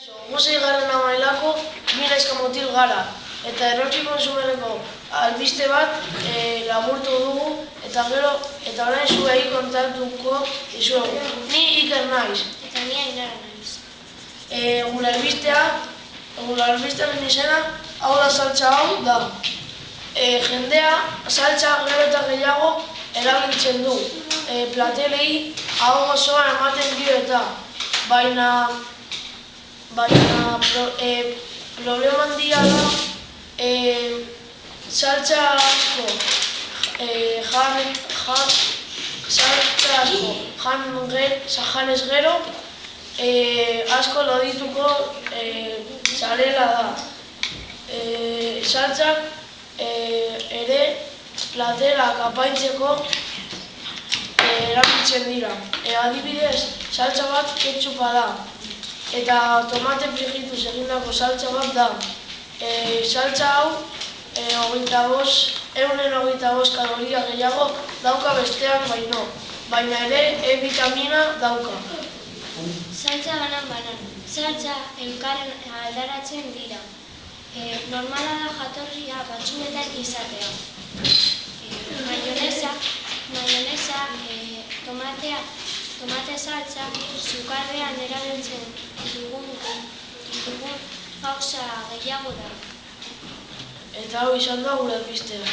Museigarren amailako bi neska mutil gara, eta eroski konsumerreko albiste bat laburtu dugu, eta orain zuei kontatuko dizuegu. Ni Iker naiz. Eta ni Ainara naiz. Gure albistearen izena, hau da saltsa hau da. Jendea saltsa gero eta gehiago erabiltzen du. Platelei hau osoa ematen dio eta, baina problema handia da saltsa asko janez gero asko lodituko zarela da. Saltsak ere platelak apaintzeko erabiltzen dira. Adibidez, saltsa bat ketchupa da. Eta tomate frijituz egindako saltsa bat da. Saltsa hau 125 kaloria gehiago dauka bestean baino, baina ere E vitamina dauka. Saltsa banan. Saltsa elkarren alderatzen dira. Normala da jatorria batzuetan izatea. Mayonesa, tomate saltsa, sukarrean erabiltzen dugun gauza gehiago da. Eta hau izan da gure albistea.